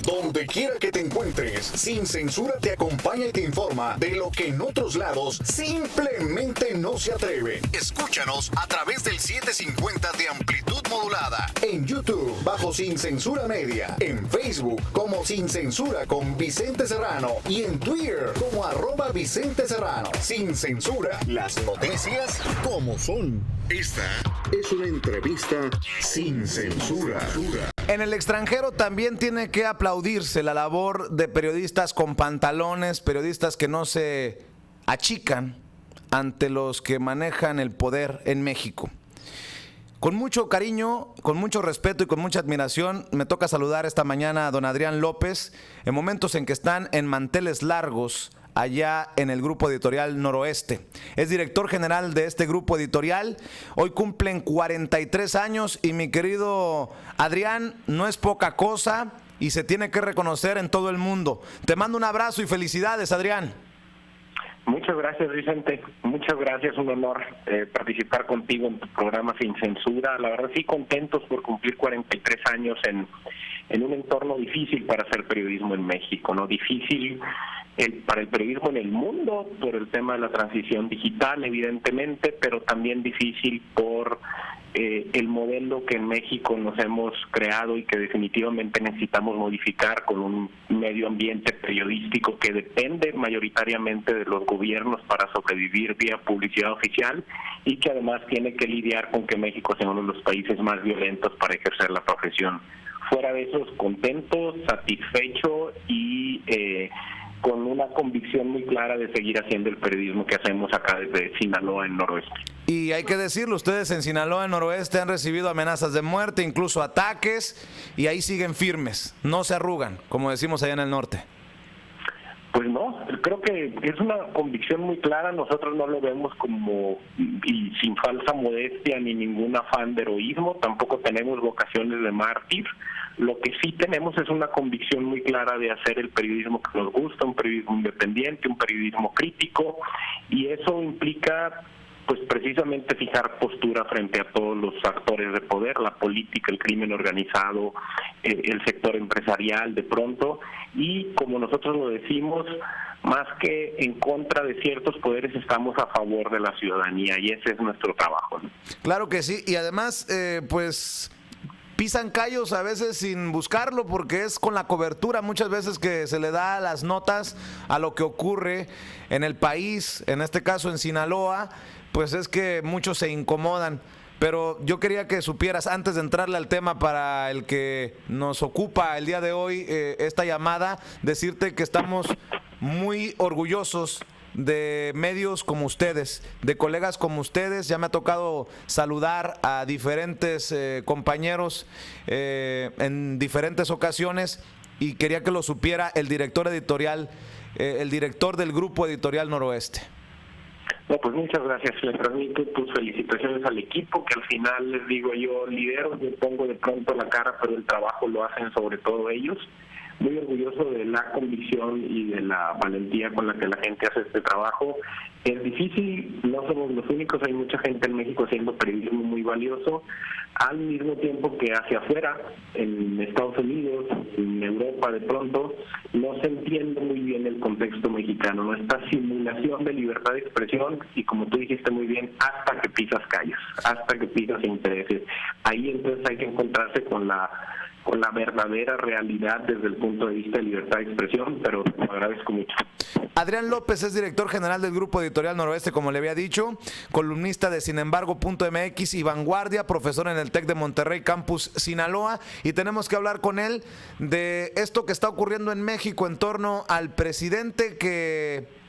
Donde quiera que te encuentres, Sin Censura te acompaña y te informa de lo que en otros lados simplemente no se atreven. Escúchanos a través del 750 de amplitud modulada. En YouTube, bajo Sin Censura Media. En Facebook, como Sin Censura con Vicente Serrano. Y en Twitter, como @Vicente Serrano. Sin Censura, las noticias como son. Esta es una entrevista sin censura. En el extranjero también tiene que aplaudirse la labor de periodistas con pantalones, periodistas que no se achican ante los que manejan el poder en México. Con mucho cariño, con mucho respeto y con mucha admiración, me toca saludar esta mañana a don Adrián López, en momentos en que están en manteles largos allá en el Grupo Editorial Noroeste. Es director general de este grupo editorial. Hoy cumplen 43 años y mi querido Adrián, no es poca cosa y se tiene que reconocer en todo el mundo. Te mando un abrazo y felicidades, Adrián. Muchas gracias, Vicente. Muchas gracias, un honor participar contigo en tu programa Sin Censura. La verdad, sí, contentos por cumplir 43 años en un entorno difícil para hacer periodismo en México, ¿no? Difícil para el periodismo en el mundo por el tema de la transición digital, evidentemente, pero también difícil por el modelo que en México nos hemos creado y que definitivamente necesitamos modificar con un medio ambiente periodístico que depende mayoritariamente de los gobiernos para sobrevivir vía publicidad oficial y que además tiene que lidiar con que México sea uno de los países más violentos para ejercer la profesión. Fuera de eso, contento, satisfecho y con una convicción muy clara de seguir haciendo el periodismo que hacemos acá desde Sinaloa, en Noroeste. Y hay que decirlo, ustedes en Sinaloa, en Noroeste, han recibido amenazas de muerte, incluso ataques, y ahí siguen firmes, no se arrugan, como decimos allá en el norte. Pues no, creo que es una convicción muy clara, nosotros no lo vemos como, y sin falsa modestia ni ningún afán de heroísmo, tampoco tenemos vocaciones de mártir. Lo que sí tenemos es una convicción muy clara de hacer el periodismo que nos gusta, un periodismo independiente, un periodismo crítico, y eso implica pues precisamente fijar postura frente a todos los actores de poder, la política, el crimen organizado, el sector empresarial de pronto, y como nosotros lo decimos, más que en contra de ciertos poderes, estamos a favor de la ciudadanía, y ese es nuestro trabajo, ¿no? Claro que sí, y además, pues pisan callos a veces sin buscarlo, porque es con la cobertura muchas veces que se le da las notas a lo que ocurre en el país, en este caso en Sinaloa, pues es que muchos se incomodan. Pero yo quería que supieras, antes de entrarle al tema para el que nos ocupa el día de hoy, esta llamada, decirte que estamos muy orgullosos de medios como ustedes, de colegas como ustedes. Ya me ha tocado saludar a diferentes compañeros en diferentes ocasiones y quería que lo supiera el director editorial, el director del Grupo Editorial Noroeste. No, pues muchas gracias. Le transmito tus felicitaciones al equipo, que al final, les digo, yo lidero, yo pongo de pronto la cara, pero el trabajo lo hacen sobre todo ellos. Muy orgulloso de la convicción y de la valentía con la que la gente hace este trabajo. Es difícil, no somos los únicos, hay mucha gente en México haciendo periodismo muy valioso, al mismo tiempo que hacia afuera, en Estados Unidos, en Europa de pronto, no se entiende muy bien el contexto mexicano, ¿no? Esta simulación de libertad de expresión y, como tú dijiste muy bien, hasta que pisas calles, hasta que pisas intereses. Ahí entonces hay que encontrarse con la verdadera realidad desde el punto de vista de libertad de expresión, pero lo agradezco mucho. Adrián López es director general del Grupo Editorial Noroeste, como le había dicho, columnista de sinembargo.mx y Vanguardia, profesor en el TEC de Monterrey, Campus Sinaloa, y tenemos que hablar con él de esto que está ocurriendo en México en torno al presidente que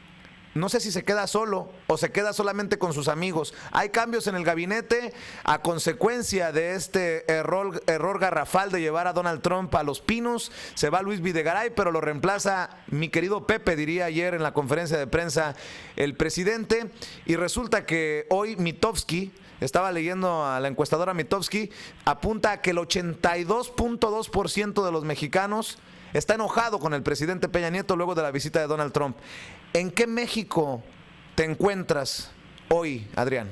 no sé si se queda solo o se queda solamente con sus amigos. Hay cambios en el gabinete a consecuencia de este error garrafal de llevar a Donald Trump a Los Pinos. Se va Luis Videgaray, pero lo reemplaza mi querido Pepe, diría ayer en la conferencia de prensa el presidente. Y resulta que hoy Mitofsky, estaba leyendo a la encuestadora Mitofsky, apunta a que el 82.2% de los mexicanos está enojado con el presidente Peña Nieto luego de la visita de Donald Trump. ¿En qué México te encuentras hoy, Adrián?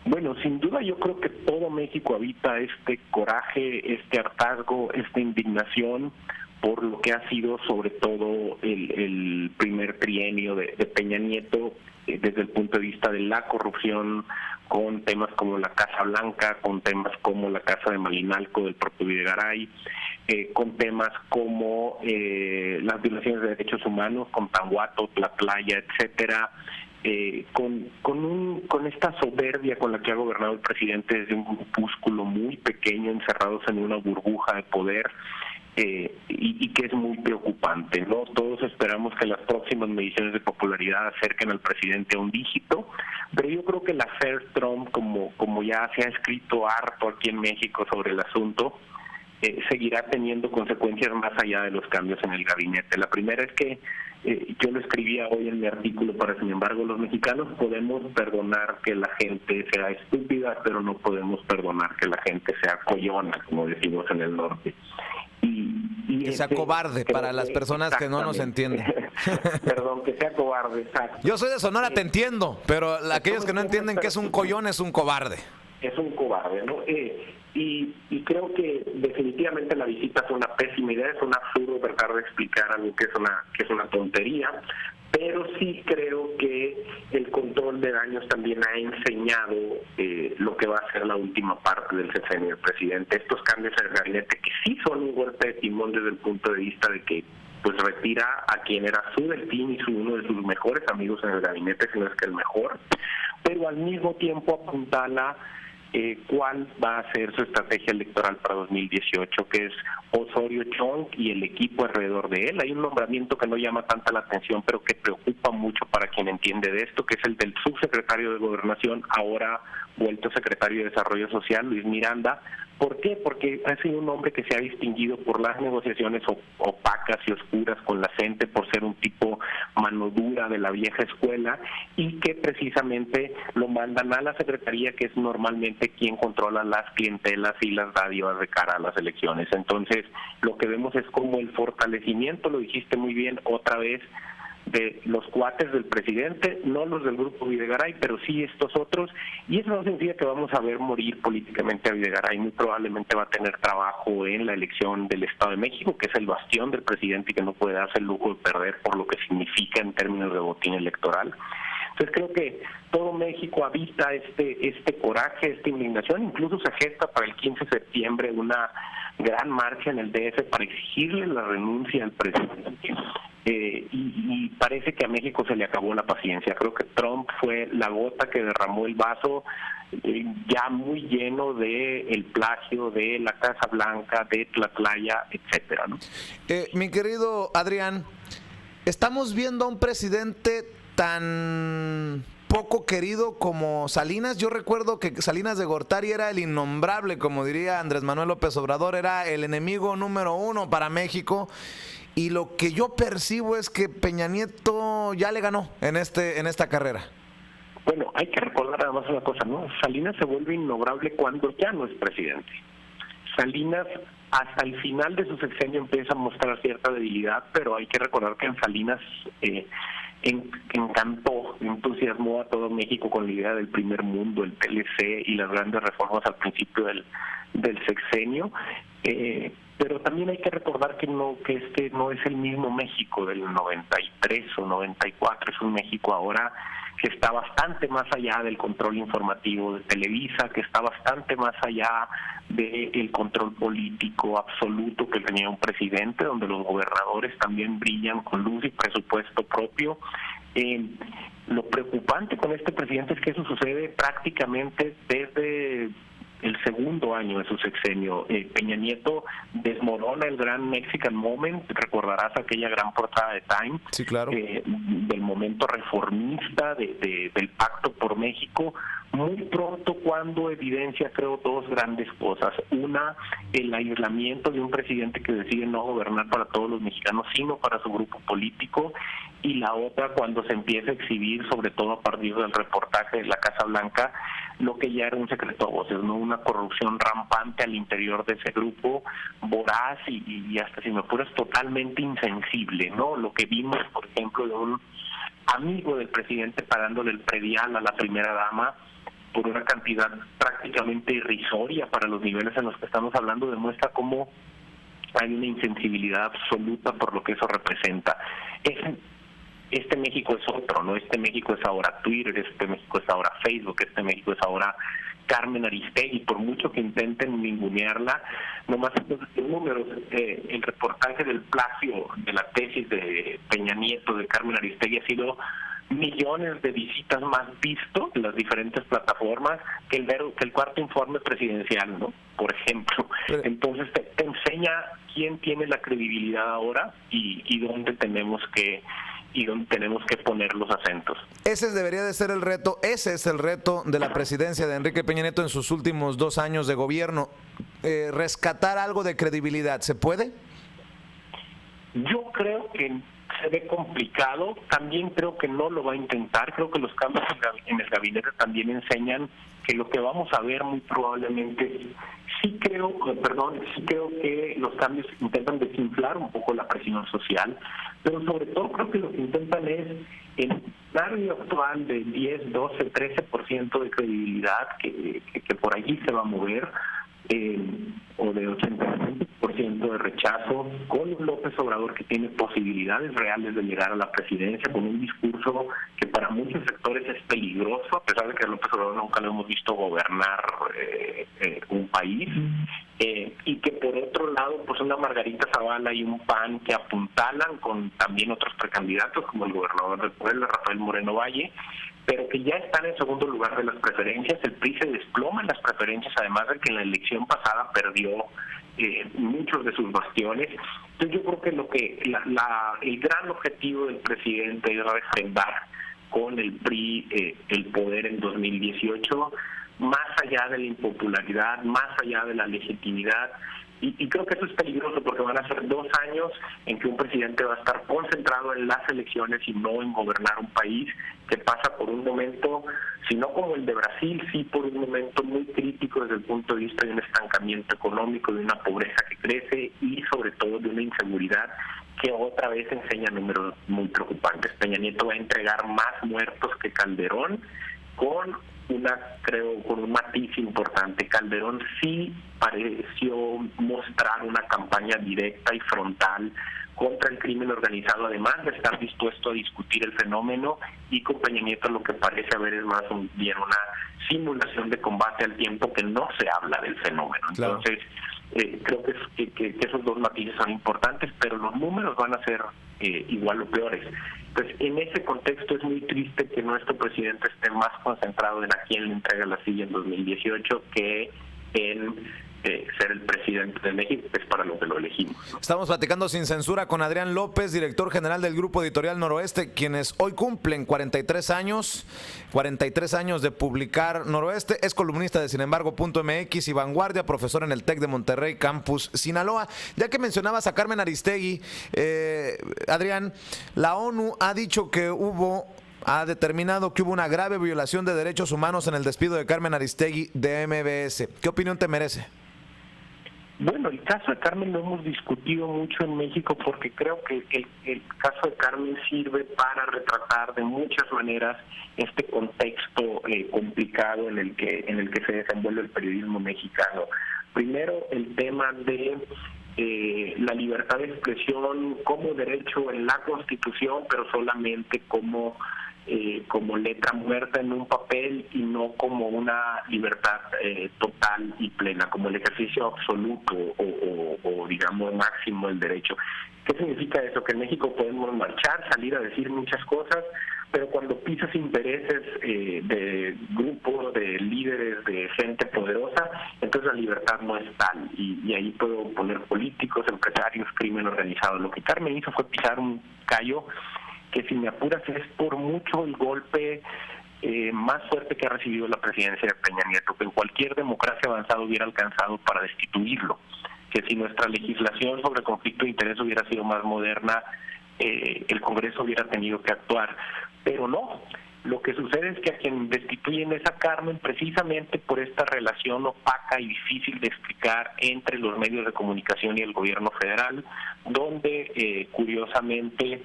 Bueno, sin duda yo creo que todo México habita este coraje, este hartazgo, esta indignación por lo que ha sido sobre todo el primer trienio de Peña Nieto, desde el punto de vista de la corrupción, con temas como la Casa Blanca, con temas como la Casa de Malinalco del propio Videgaray, con temas como las violaciones de derechos humanos, con Tanguato, La Playa, etcétera, con esta soberbia con la que ha gobernado el presidente desde un grupúsculo muy pequeño, encerrados en una burbuja de poder, y que es muy preocupante, ¿no? Todos esperamos que las próximas mediciones de popularidad acerquen al presidente a un dígito, pero yo creo que el affair Trump, como ya se ha escrito harto aquí en México sobre el asunto, seguirá teniendo consecuencias más allá de los cambios en el gabinete. La primera es que yo lo escribía hoy en mi artículo, sin embargo, los mexicanos podemos perdonar que la gente sea estúpida, pero no podemos perdonar que la gente sea collona, como decimos en el norte. Y que sea cobarde para las personas que no nos entienden. Perdón, que sea cobarde, exacto. Yo soy de Sonora, te entiendo, pero aquellos que no entienden que es un collón es un cobarde. Es un cobarde, ¿no? Y creo que definitivamente la visita fue una pésima idea, es un absurdo tratar de explicar algo que es una tontería, pero sí creo que el control de daños también ha enseñado lo que va a ser la última parte del sexenio del presidente. Estos cambios en el gabinete, que sí son un golpe de timón desde el punto de vista de que pues retira a quien era su delfín y uno de sus mejores amigos en el gabinete, si no es que el mejor, pero al mismo tiempo apuntala cuál va a ser su estrategia electoral para 2018, que es Osorio Chong y el equipo alrededor de él. Hay un nombramiento que no llama tanta la atención, pero que preocupa mucho para quien entiende de esto, que es el del subsecretario de Gobernación, ahora vuelto secretario de Desarrollo Social, Luis Miranda. ¿Por qué? Porque ha sido un hombre que se ha distinguido por las negociaciones opacas y oscuras con la gente, por ser un tipo mano dura de la vieja escuela, y que precisamente lo mandan a la Secretaría, que es normalmente quien controla las clientelas y las dádivas de cara a las elecciones. Entonces, lo que vemos es como el fortalecimiento, lo dijiste muy bien otra vez, de los cuates del presidente, no los del grupo Videgaray, pero sí estos otros, y eso no significa que vamos a ver morir políticamente a Videgaray. Muy probablemente va a tener trabajo en la elección del Estado de México, que es el bastión del presidente y que no puede darse el lujo de perder por lo que significa en términos de botín electoral. Entonces creo que todo México habita este coraje, esta indignación. Incluso se gesta para el 15 de septiembre una gran marcha en el DF para exigirle la renuncia al presidente. Y parece que a México se le acabó la paciencia. Creo que Trump fue la gota que derramó el vaso ya muy lleno de el plagio de la Casa Blanca, de Tlatlaya, etcétera, ¿no? Mi querido Adrián, estamos viendo a un presidente tan poco querido como Salinas. Yo recuerdo que Salinas de Gortari era el innombrable, como diría Andrés Manuel López Obrador, era el enemigo número uno para México. Y lo que yo percibo es que Peña Nieto ya le ganó en esta carrera. Bueno, hay que recordar además una cosa, ¿no? Salinas se vuelve innombrable cuando ya no es presidente. Salinas hasta el final de su sexenio empieza a mostrar cierta debilidad, pero hay que recordar que en Salinas encantó, entusiasmó a todo México con la idea del primer mundo, el TLC y las grandes reformas al principio del sexenio. Pero también hay que recordar que este no es el mismo México del 93 o 94, es un México ahora que está bastante más allá del control informativo de Televisa, que está bastante más allá del control político absoluto que tenía un presidente, donde los gobernadores también brillan con luz y presupuesto propio. Lo preocupante con este presidente es que eso sucede prácticamente desde el segundo año de su sexenio. Peña Nieto desmorona el gran Mexican Moment, recordarás aquella gran portada de Time, sí, claro, del momento reformista del Pacto por México, muy pronto, cuando evidencia, creo, dos grandes cosas. Una, el aislamiento de un presidente que decide no gobernar para todos los mexicanos, sino para su grupo político, y la otra, cuando se empieza a exhibir, sobre todo a partir del reportaje de la Casa Blanca, lo que ya era un secreto a voces, ¿no? Una corrupción rampante al interior de ese grupo, voraz y hasta, si me apuras, totalmente insensible, ¿no? Lo que vimos, por ejemplo, de un amigo del presidente pagándole el predial a la primera dama, por una cantidad prácticamente irrisoria para los niveles en los que estamos hablando, demuestra cómo hay una insensibilidad absoluta por lo que eso representa. Este México es otro, ¿no? Este México es ahora Twitter, este México es ahora Facebook, este México es ahora Carmen Aristegui. Por mucho que intenten ningunearla, nomás los números, el reportaje del plagio de la tesis de Peña Nieto de Carmen Aristegui ha sido millones de visitas más visto en las diferentes plataformas que el cuarto informe presidencial, ¿no? Por ejemplo. Entonces te enseña quién tiene la credibilidad ahora y dónde tenemos que poner los acentos. Ese debería de ser el reto, ese es el reto de la presidencia de Enrique Peña Nieto en sus últimos 2 años de gobierno. Rescatar algo de credibilidad, ¿se puede? Yo creo que se ve complicado, también creo que no lo va a intentar, creo que los cambios en el gabinete también enseñan que lo que vamos a ver muy probablemente, sí creo que los cambios intentan desinflar un poco la presión social, pero sobre todo creo que lo que intentan es en el escenario actual de 10, 12, 13% de credibilidad que por allí se va a mover, o de 80% de rechazo, con un López Obrador que tiene posibilidades reales de llegar a la presidencia, con un discurso que para muchos sectores es peligroso, a pesar de que a López Obrador nunca lo hemos visto gobernar un país, y que por otro lado, pues una Margarita Zavala y un PAN que apuntalan con también otros precandidatos, como el gobernador de Puebla, Rafael Moreno Valle, pero que ya están en segundo lugar de las preferencias. El PRI se desploma en las preferencias, además de que en la elección pasada perdió muchos de sus bastiones. Entonces yo creo que el gran objetivo del presidente es refrendar con el PRI el poder en 2018, más allá de la impopularidad, más allá de la legitimidad. Y creo que eso es peligroso porque van a ser 2 años en que un presidente va a estar concentrado en las elecciones y no en gobernar un país que pasa por un momento, si no como el de Brasil, sí por un momento muy crítico desde el punto de vista de un estancamiento económico, de una pobreza que crece y sobre todo de una inseguridad que otra vez enseña números muy preocupantes. Peña Nieto va a entregar más muertos que Calderón, con un matiz importante. Calderón sí pareció mostrar una campaña directa y frontal contra el crimen organizado, además de estar dispuesto a discutir el fenómeno, y con Peña Nieto lo que parece haber es más bien una simulación de combate al tiempo que no se habla del fenómeno. Claro. Entonces, creo que esos 2 matices son importantes, pero los números van a ser igual o peores. Entonces, en ese contexto es muy triste que nuestro presidente esté más concentrado en a quién le entrega la silla en 2018 que en ser el presidente de México, que es para lo que lo elegimos. Estamos platicando sin censura con Adrián López, director general del Grupo Editorial Noroeste, quienes hoy cumplen 43 años de publicar Noroeste. Es columnista de sinembargo.mx y Vanguardia, profesor en el TEC de Monterrey, Campus Sinaloa. Ya que mencionabas a Carmen Aristegui, Adrián, la ONU ha determinado que hubo una grave violación de derechos humanos en el despido de Carmen Aristegui de MBS. ¿Qué opinión te merece? Bueno, el caso de Carmen lo hemos discutido mucho en México porque creo que el caso de Carmen sirve para retratar de muchas maneras este contexto complicado en el que se desenvuelve el periodismo mexicano. Primero, el tema de la libertad de expresión como derecho en la Constitución, pero solamente como letra muerta en un papel y no como una libertad total y plena, como el ejercicio absoluto o digamos máximo del derecho. ¿Qué significa eso? Que en México podemos marchar, salir a decir muchas cosas, pero cuando pisas intereses de grupos, de líderes, de gente poderosa, entonces la libertad no es tal. Y ahí puedo poner políticos, empresarios, crimen organizado. Lo que Carmen hizo fue pisar un callo que, si me apuras, es por mucho el golpe más fuerte que ha recibido la presidencia de Peña Nieto, que en cualquier democracia avanzada hubiera alcanzado para destituirlo. Que si nuestra legislación sobre conflicto de interés hubiera sido más moderna, el Congreso hubiera tenido que actuar. Pero no, Lo que sucede es que a quien destituyen es a Carmen precisamente por esta relación opaca y difícil de explicar entre los medios de comunicación y el gobierno federal, donde curiosamente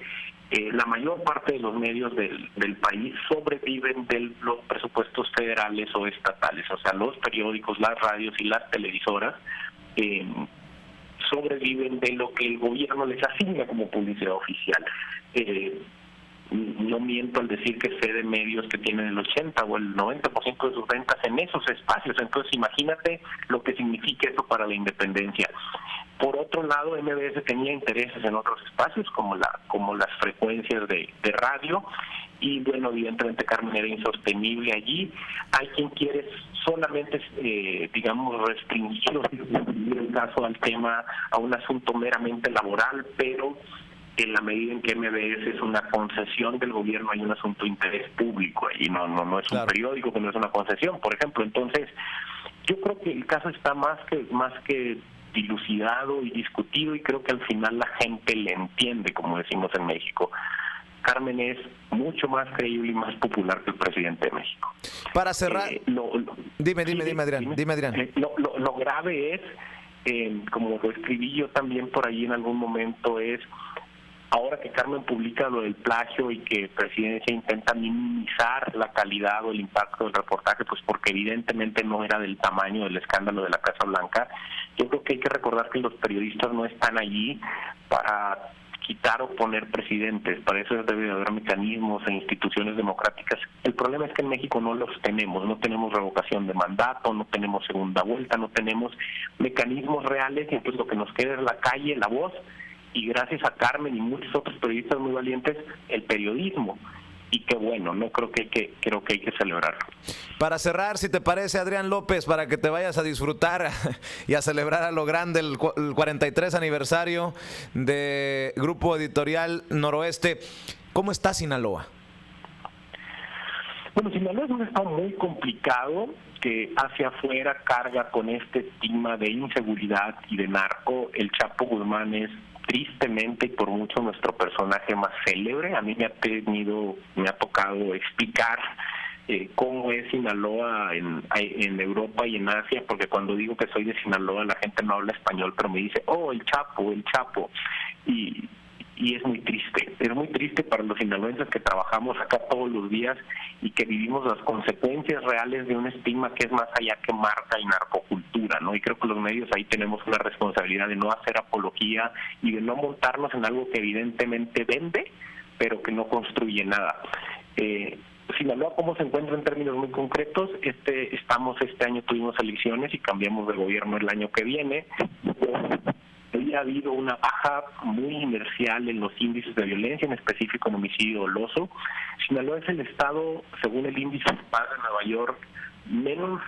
la mayor parte de los medios del país sobreviven de los presupuestos federales o estatales, o sea, los periódicos, las radios y las televisoras sobreviven de lo que el gobierno les asigna como publicidad oficial. No miento al decir que sé de medios que tienen el 80 o el 90% de sus ventas en esos espacios, entonces imagínate lo que significa eso para la independencia. Por otro lado, MBS tenía intereses en otros espacios como las frecuencias de radio, y bueno, evidentemente Carmen era insostenible allí. Hay quien quiere solamente, restringir el caso al tema, a un asunto meramente laboral, pero en la medida en que MBS es una concesión del gobierno, hay un asunto de interés público y no es un periódico, que no es una concesión, por ejemplo. Entonces, yo creo que el caso está más que dilucidado y discutido, y creo que al final la gente le entiende, como decimos en México. Carmen es mucho más creíble y más popular que el presidente de México. Para cerrar, dime, Adrián. Lo grave es, como lo escribí yo también por ahí en algún momento, es ahora que Carmen publica lo del plagio y que Presidencia intenta minimizar la calidad o el impacto del reportaje, pues porque evidentemente no era del tamaño del escándalo de la Casa Blanca. Yo creo que hay que recordar que los periodistas no están allí para quitar o poner presidentes, para eso debe de haber mecanismos e instituciones democráticas. El problema es que en México no los tenemos, no tenemos revocación de mandato, no tenemos segunda vuelta, no tenemos mecanismos reales, y entonces lo que nos queda es la calle, la voz, y gracias a Carmen y muchos otros periodistas muy valientes, el periodismo. Y qué bueno, no creo que hay que celebrarlo. Para cerrar, si te parece, Adrián López, para que te vayas a disfrutar y a celebrar a lo grande el 43 aniversario de Grupo Editorial Noroeste, ¿cómo está Sinaloa? Bueno, Sinaloa es un estado muy complicado que hacia afuera carga con este estigma de inseguridad y de narco. El Chapo Guzmán es tristemente y por mucho nuestro personaje más célebre. A mí me ha tocado explicar cómo es Sinaloa en Europa y en Asia, porque cuando digo que soy de Sinaloa la gente no habla español, pero me dice, oh, el Chapo, y es muy triste para los sinaloenses que trabajamos acá todos los días y que vivimos las consecuencias reales de un estigma que es más allá que marca y narcocultura, ¿no? Y creo que los medios ahí tenemos una responsabilidad de no hacer apología y de no montarnos en algo que evidentemente vende, pero que no construye nada. Sinaloa, ¿cómo se encuentra en términos muy concretos? Este año tuvimos elecciones y cambiamos de gobierno el año que viene. Ha habido una baja muy inercial en los índices de violencia, en específico en homicidio doloso. Sinaloa es el estado, según el índice de paz de Nueva York, menos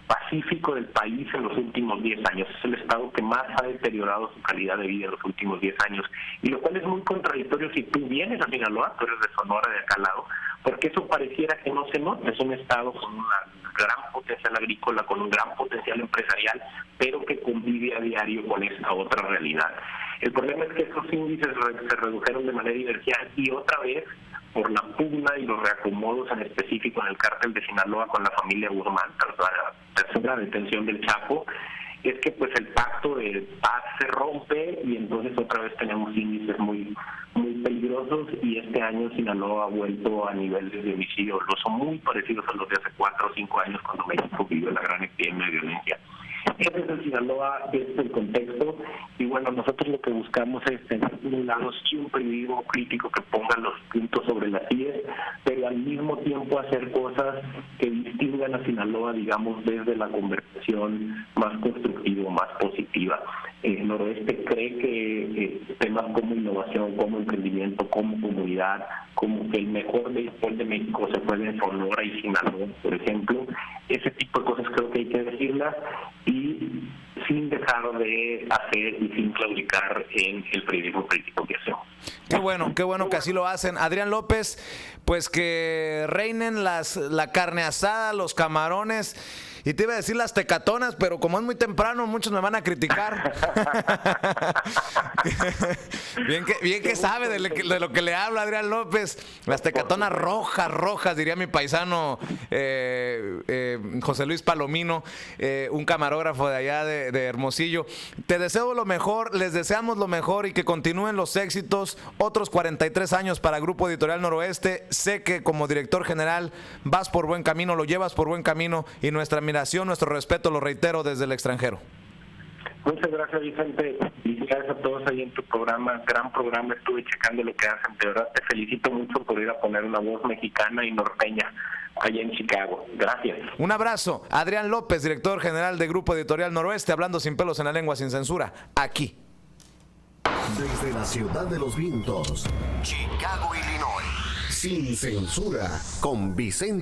pacífico del país en los últimos 10 años. Es el estado que más ha deteriorado su calidad de vida en los últimos 10 años. Y lo cual es muy contradictorio si tú vienes a Sinaloa, tú eres de Sonora, de acá al lado, porque eso pareciera que no se nota. Es un estado con una gran potencial agrícola, con un gran potencial empresarial, pero que convive a diario con esta otra realidad. El problema es que esos índices se redujeron de manera inercial y otra vez por la pugna y los reacomodos en específico en el cártel de Sinaloa con la familia Guzmán, tras la tercera detención del Chapo, es que pues el pacto de paz se rompe y entonces otra vez tenemos índices muy peligrosos, y este año Sinaloa ha vuelto a niveles de homicidio doloso muy parecidos a los de hace 4 o 5 años cuando México vivió la gran epidemia de violencia. Este es el Sinaloa, este es el contexto, y bueno, nosotros lo que buscamos es tener por un lado sí un periodismo crítico que ponga los puntos sobre las IES, pero al mismo tiempo hacer cosas que distingan a Sinaloa, digamos, desde la conversación más constructiva, más positiva. Noroeste cree que temas como innovación, como emprendimiento, como comunidad, como que el mejor béisbol de México se juega en Sonora y Sinaloa, por ejemplo, ese tipo de cosas creo que hay que decirlas, y sin dejar de hacer y sin claudicar en el periodismo crítico que hacemos. Qué bueno que así lo hacen. Adrián López, pues que reinen la carne asada, los camarones, y te iba a decir las tecatonas, pero como es muy temprano, muchos me van a criticar. bien que sabe de lo que le habla Adrián López. Las tecatonas rojas, diría mi paisano José Luis Palomino, un camarógrafo de allá de Hermosillo. Te deseo lo mejor, les deseamos lo mejor y que continúen los éxitos. Otros 43 años para Grupo Editorial Noroeste. Sé que como director general vas por buen camino, lo llevas por buen camino, y nuestra admiración, nuestro respeto, lo reitero desde el extranjero. Muchas gracias, Vicente, y gracias a todos ahí en tu programa, gran programa, estuve checando lo que hacen, de verdad te felicito mucho por ir a poner una voz mexicana y norteña allá en Chicago. Gracias. Un abrazo. Adrián López, director general de Grupo Editorial Noroeste, hablando sin pelos en la lengua, sin censura, aquí. Desde la ciudad de los vientos, Chicago, Illinois, sin censura, con Vicente